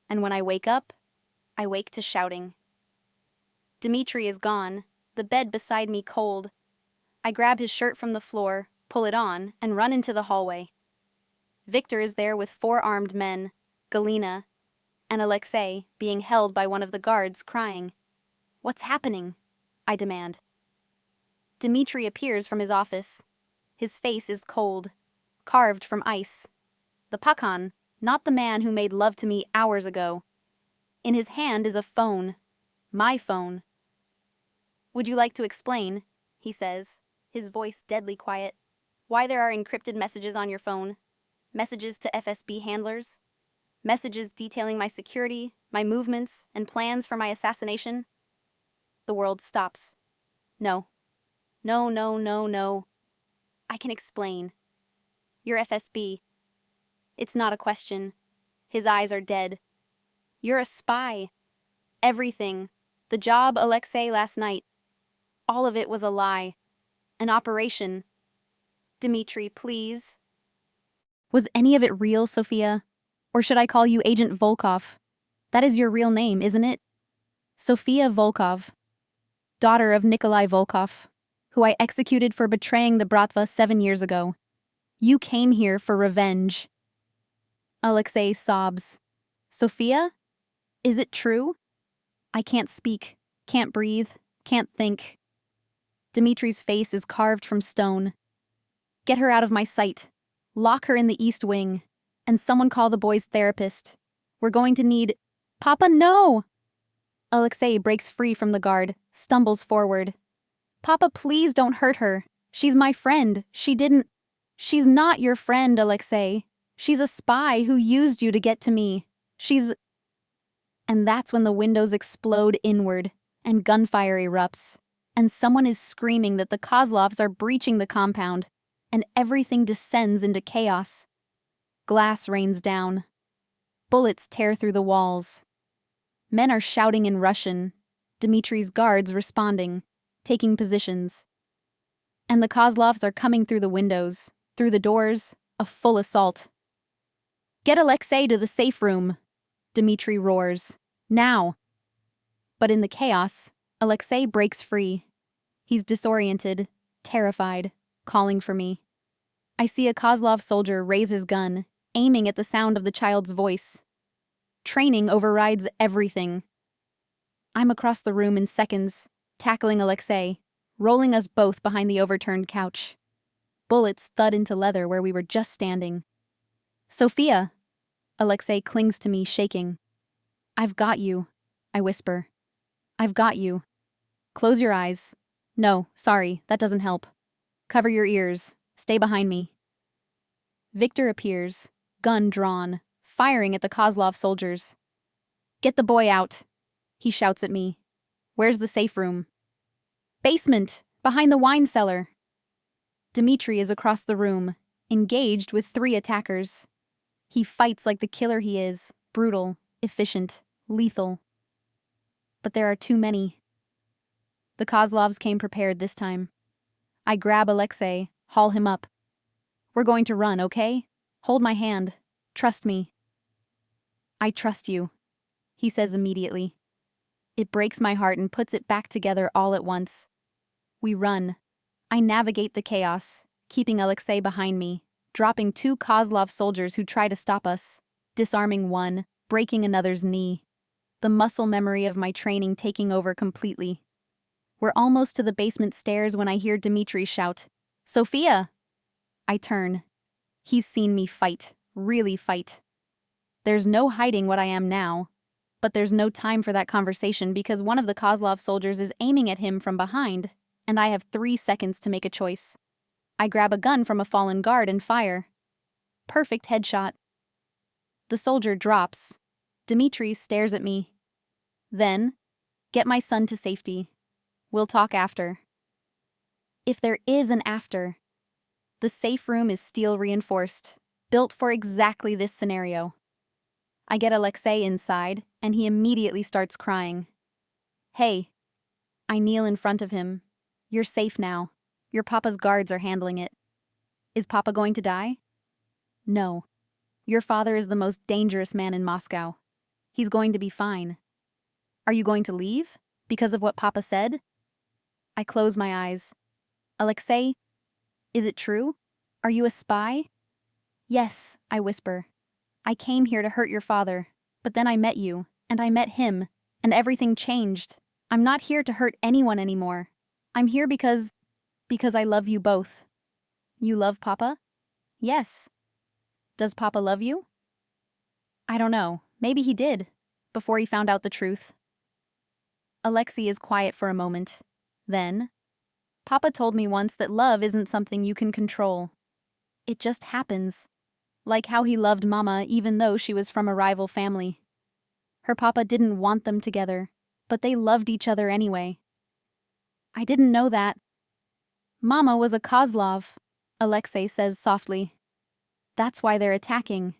and when I wake up, I wake to shouting. Dmitri is gone, the bed beside me cold. I grab his shirt from the floor, pull it on, and run into the hallway. Victor is there with 4 armed men, Galina, and Alexei being held by one of the guards, crying. What's happening? I demand. Dmitri appears from his office. His face is cold, carved from ice. The Pakhan, not the man who made love to me hours ago. In his hand is a phone. My phone. Would you like to explain, he says, his voice deadly quiet, why there are encrypted messages on your phone? Messages to FSB handlers? Messages detailing my security, my movements, and plans for my assassination? The world stops. No. No, no, no, no. I can explain. You're FSB. It's not a question. His eyes are dead. You're a spy. Everything. The job, Alexei, last night. All of it was a lie. An operation. Dmitri, please. Was any of it real, Sophia? Or should I call you Agent Volkov? That is your real name, isn't it? Sophia Volkov, daughter of Nikolai Volkov, who I executed for betraying the Bratva 7 years ago. You came here for revenge. Alexei sobs. Sophia? Is it true? I can't speak, can't breathe, can't think. Dimitri's face is carved from stone. Get her out of my sight. Lock her in the East Wing. And someone call the boy's therapist. We're going to need... Papa, no! Alexei breaks free from the guard, stumbles forward. Papa, please don't hurt her. She's my friend. She's not your friend, Alexei. She's a spy who used you to get to me. And that's when the windows explode inward, and gunfire erupts, and someone is screaming that the Kozlovs are breaching the compound, and everything descends into chaos. Glass rains down. Bullets tear through the walls. Men are shouting in Russian, Dimitri's guards responding, taking positions. And the Kozlovs are coming through the windows, through the doors, a full assault. Get Alexei to the safe room, Dmitri roars. Now! But in the chaos, Alexei breaks free. He's disoriented, terrified, calling for me. I see a Kozlov soldier raise his gun, aiming at the sound of the child's voice. Training overrides everything. I'm across the room in seconds, tackling Alexei, rolling us both behind the overturned couch. Bullets thud into leather where we were just standing. Sophia! Alexei clings to me, shaking. I've got you, I whisper. I've got you. Close your eyes. No, sorry, that doesn't help. Cover your ears. Stay behind me. Victor appears, gun drawn, firing at the Kozlov soldiers. Get the boy out, he shouts at me. Where's the safe room? Basement, behind the wine cellar. Dmitri is across the room, engaged with 3 attackers. He fights like the killer he is, brutal, efficient, lethal. But there are too many. The Kozlovs came prepared this time. I grab Alexei, haul him up. We're going to run, okay? Hold my hand. Trust me. I trust you, he says immediately. It breaks my heart and puts it back together all at once. We run. I navigate the chaos, keeping Alexei behind me, dropping 2 Kozlov soldiers who try to stop us, disarming one, breaking another's knee. The muscle memory of my training taking over completely. We're almost to the basement stairs when I hear Dmitri shout, Sophia! I turn. He's seen me fight, really fight. There's no hiding what I am now, but there's no time for that conversation because one of the Kozlov soldiers is aiming at him from behind, and I have 3 seconds to make a choice. I grab a gun from a fallen guard and fire. Perfect headshot. The soldier drops. Dmitri stares at me. Then, get my son to safety. We'll talk after. If there is an after. The safe room is steel reinforced, built for exactly this scenario. I get Alexei inside, and he immediately starts crying. Hey. I kneel in front of him. You're safe now. Your papa's guards are handling it. Is Papa going to die? No. Your father is the most dangerous man in Moscow. He's going to be fine. Are you going to leave? Because of what Papa said? I close my eyes. Alexei, is it true? Are you a spy? Yes, I whisper. I came here to hurt your father, but then I met you, and I met him, and everything changed. I'm not here to hurt anyone anymore. I'm here because I love you both. You love Papa? Yes. Does Papa love you? I don't know. Maybe he did, before he found out the truth. Alexei is quiet for a moment. Then, Papa told me once that love isn't something you can control. It just happens. Like how he loved Mama even though she was from a rival family. Her papa didn't want them together, but they loved each other anyway. I didn't know that. Mama was a Kozlov, Alexei says softly. That's why they're attacking.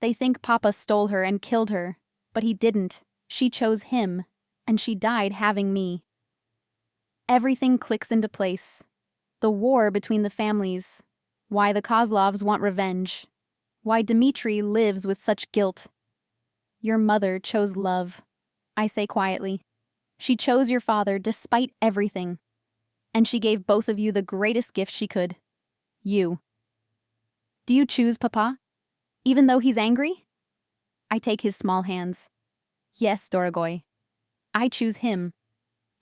They think Papa stole her and killed her, but he didn't. She chose him, and she died having me. Everything clicks into place. The war between the families, why the Kozlovs want revenge, why Dmitri lives with such guilt. Your mother chose love, I say quietly. She chose your father despite everything, and she gave both of you the greatest gift she could. You. Do you choose Papa, even though he's angry? I take his small hands. Yes, Dorogoy. I choose him.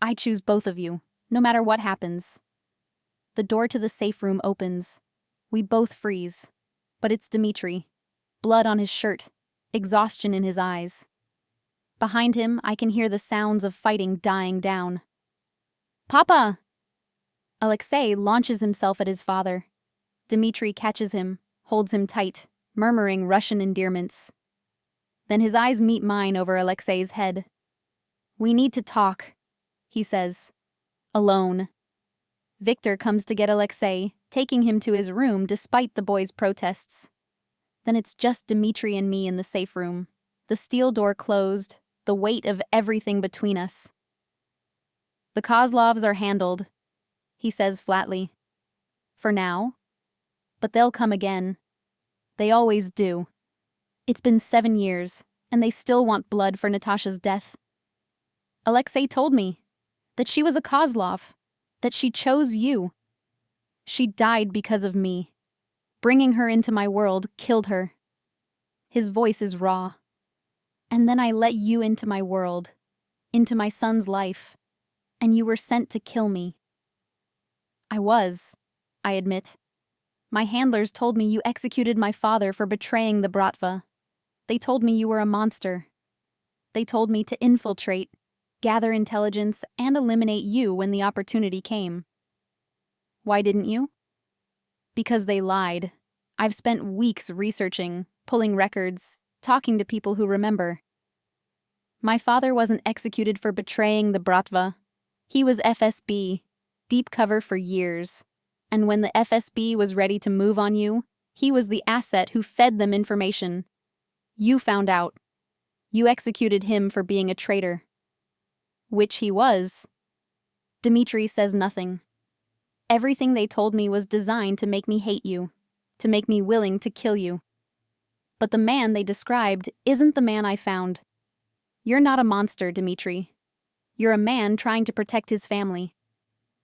I choose both of you, no matter what happens. The door to the safe room opens. We both freeze. But it's Dmitri. Blood on his shirt, exhaustion in his eyes. Behind him, I can hear the sounds of fighting dying down. Papa! Alexei launches himself at his father. Dmitri catches him, holds him tight, murmuring Russian endearments. Then his eyes meet mine over Alexei's head. We need to talk, he says. Alone. Victor comes to get Alexei, taking him to his room despite the boy's protests. Then it's just Dmitri and me in the safe room. The steel door closed, the weight of everything between us. The Kozlovs are handled, he says flatly. For now. But they'll come again. They always do. It's been 7 years, and they still want blood for Natasha's death. Alexei told me that she was a Kozlov, that she chose you. She died because of me. Bringing her into my world killed her. His voice is raw. And then I let you into my world, into my son's life, and you were sent to kill me. I was, I admit. My handlers told me you executed my father for betraying the Bratva. They told me you were a monster. They told me to infiltrate, gather intelligence, and eliminate you when the opportunity came. Why didn't you? Because they lied. I've spent weeks researching, pulling records, talking to people who remember. My father wasn't executed for betraying the Bratva. He was FSB, deep cover for years. And when the FSB was ready to move on you, he was the asset who fed them information. You found out. You executed him for being a traitor. Which he was. Dmitri says nothing. Everything they told me was designed to make me hate you, to make me willing to kill you. But the man they described isn't the man I found. You're not a monster, Dmitri. You're a man trying to protect his family,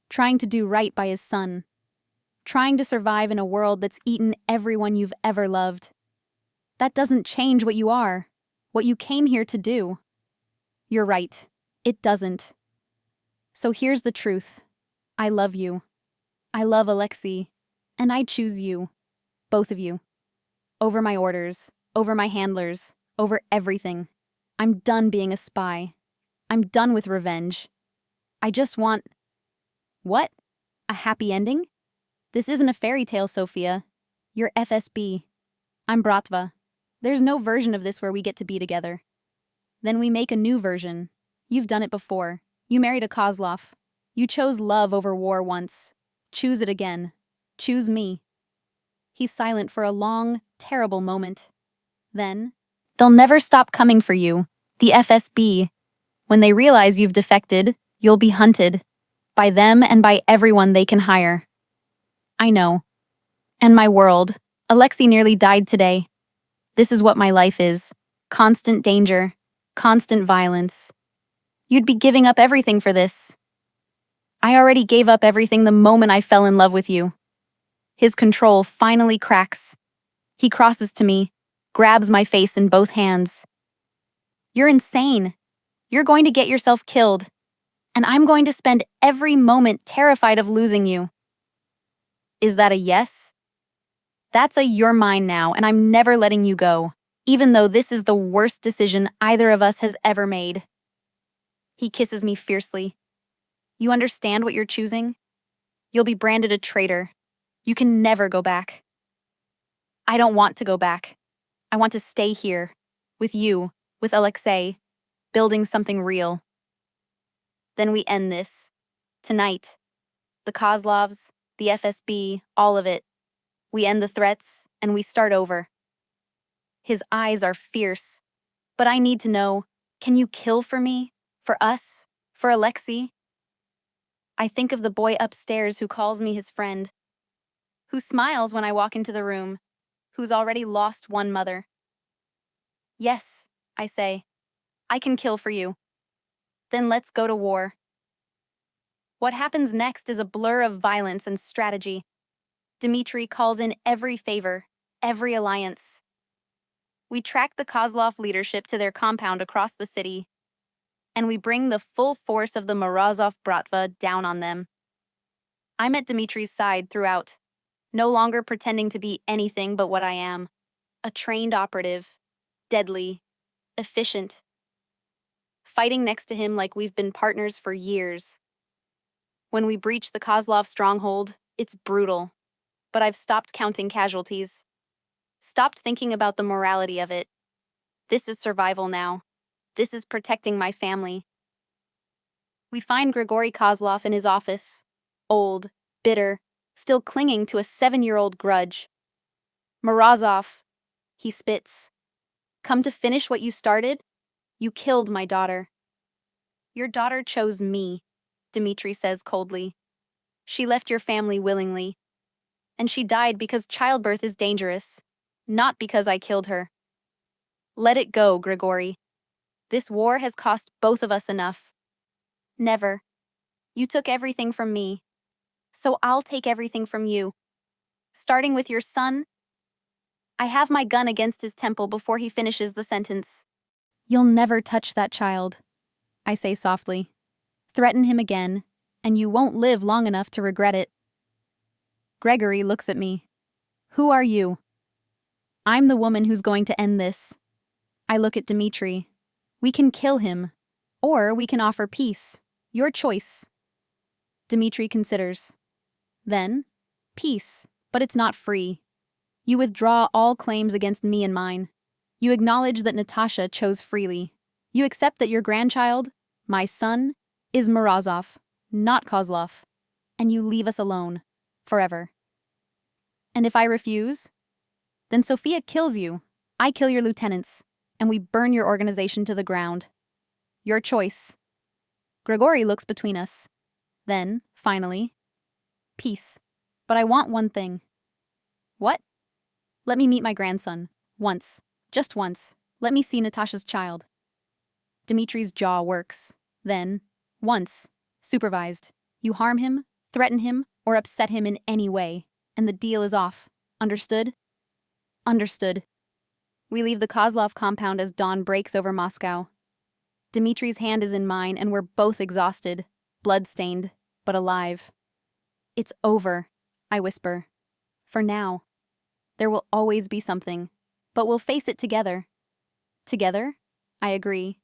trying to do right by his son, trying to survive in a world that's eaten everyone you've ever loved. That doesn't change what you are, what you came here to do. You're right, it doesn't. So here's the truth. I love you. I love Alexei, and I choose you, both of you. Over my orders, over my handlers, over everything. I'm done being a spy. I'm done with revenge. I just want... What? A happy ending? This isn't a fairy tale, Sophia. You're FSB. I'm Bratva. There's no version of this where we get to be together. Then we make a new version. You've done it before. You married a Kozlov. You chose love over war once. Choose it again. Choose me. He's silent for a long, terrible moment. Then, they'll never stop coming for you, the FSB. When they realize you've defected, you'll be hunted. By them and by everyone they can hire. I know. And my world. Alexei nearly died today. This is what my life is. Constant danger. Constant violence. You'd be giving up everything for this. I already gave up everything the moment I fell in love with you. His control finally cracks. He crosses to me, grabs my face in both hands. You're insane. You're going to get yourself killed. And I'm going to spend every moment terrified of losing you. Is that a yes? That's a you're mine now, and I'm never letting you go, even though this is the worst decision either of us has ever made. He kisses me fiercely. You understand what you're choosing? You'll be branded a traitor. You can never go back. I don't want to go back. I want to stay here, with you, with Alexei, building something real. Then we end this. Tonight. The Kozlovs, the FSB, all of it. We end the threats, and we start over. His eyes are fierce. But I need to know, can you kill for me? For us? For Alexei? I think of the boy upstairs who calls me his friend, who smiles when I walk into the room, who's already lost one mother. Yes, I say, I can kill for you. Then let's go to war. What happens next is a blur of violence and strategy. Dmitri calls in every favor, every alliance. We track the Kozlov leadership to their compound across the city, and we bring the full force of the Morozov Bratva down on them. I'm at Dmitri's side throughout, no longer pretending to be anything but what I am. A trained operative, deadly, efficient. Fighting next to him like we've been partners for years. When we breach the Kozlov stronghold, it's brutal. But I've stopped counting casualties. Stopped thinking about the morality of it. This is survival now. This is protecting my family. We find Grigory Kozlov in his office. Old, bitter, still clinging to a 7-year-old grudge. Morozov, he spits. Come to finish what you started? You killed my daughter. Your daughter chose me, Dmitri says coldly. She left your family willingly. And she died because childbirth is dangerous, not because I killed her. Let it go, Grigory. This war has cost both of us enough. Never. You took everything from me. So I'll take everything from you. Starting with your son, I have my gun against his temple before he finishes the sentence. You'll never touch that child, I say softly. Threaten him again, and you won't live long enough to regret it. Gregory looks at me. Who are you? I'm the woman who's going to end this. I look at Dmitri. We can kill him, or we can offer peace. Your choice. Dmitri considers. Then, peace, but it's not free. You withdraw all claims against me and mine. You acknowledge that Natasha chose freely. You accept that your grandchild, my son, is Morozov, not Kozlov. And you leave us alone. Forever. And if I refuse? Then Sophia kills you, I kill your lieutenants, and we burn your organization to the ground. Your choice. Grigory looks between us. Then, finally, peace. But I want one thing. What? Let me meet my grandson. Once. Just once. Let me see Natasha's child. Dmitri's jaw works. Then, once. Supervised. You harm him, threaten him, or upset him in any way, and the deal is off. Understood? Understood. We leave the Kozlov compound as dawn breaks over Moscow. Dmitri's hand is in mine, and we're both exhausted, blood-stained, but alive. It's over, I whisper. For now. There will always be something, but we'll face it together. Together? I agree.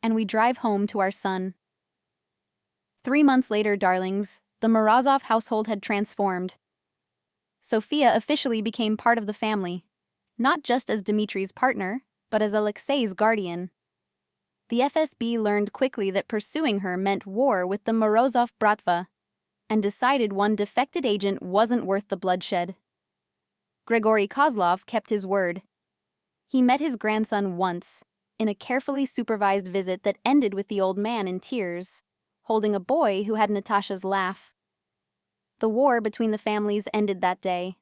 And we drive home to our son. 3 months later, darlings, the Morozov household had transformed. Sophia officially became part of the family, not just as Dmitri's partner, but as Alexei's guardian. The FSB learned quickly that pursuing her meant war with the Morozov Bratva, and decided one defected agent wasn't worth the bloodshed. Grigory Kozlov kept his word. He met his grandson once, in a carefully supervised visit that ended with the old man in tears, holding a boy who had Natasha's laugh. The war between the families ended that day,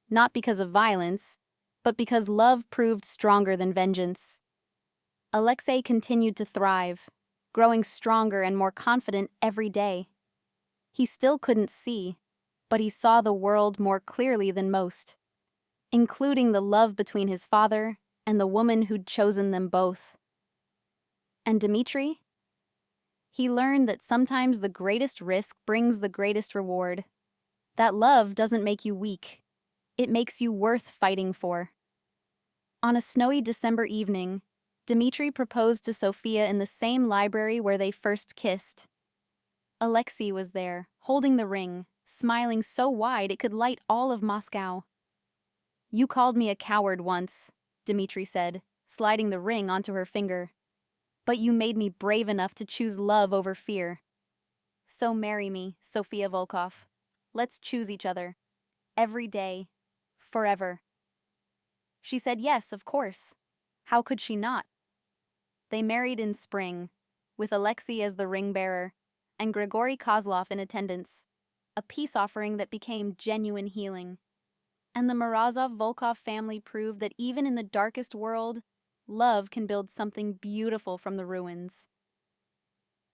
not because of violence, but because love proved stronger than vengeance. Alexei continued to thrive, growing stronger and more confident every day. He still couldn't see, but he saw the world more clearly than most, including the love between his father and the woman who'd chosen them both. And Dmitri? He learned that sometimes the greatest risk brings the greatest reward. That love doesn't make you weak. It makes you worth fighting for. On a snowy December evening, Dmitri proposed to Sophia in the same library where they first kissed. Alexei was there, holding the ring, smiling so wide it could light all of Moscow. You called me a coward once, Dmitri said, sliding the ring onto her finger. But you made me brave enough to choose love over fear. So marry me, Sophia Volkov. Let's choose each other. Every day. Forever. She said yes, of course. How could she not? They married in spring, with Alexei as the ring bearer, and Grigory Kozlov in attendance, a peace offering that became genuine healing. And the Morozov-Volkov family proved that even in the darkest world, love can build something beautiful from the ruins.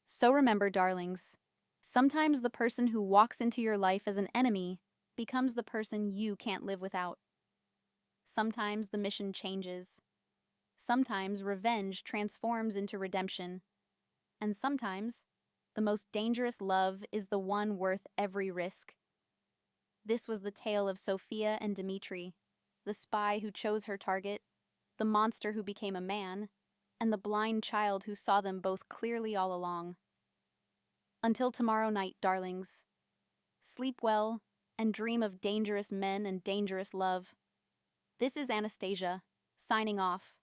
So remember, darlings, sometimes the person who walks into your life as an enemy becomes the person you can't live without. Sometimes the mission changes. Sometimes revenge transforms into redemption. And sometimes the most dangerous love is the one worth every risk. This was the tale of Sophia and Dmitri, the spy who chose her target, the monster who became a man, and the blind child who saw them both clearly all along. Until tomorrow night, darlings, sleep well and dream of dangerous men and dangerous love. This is Anastasia, signing off.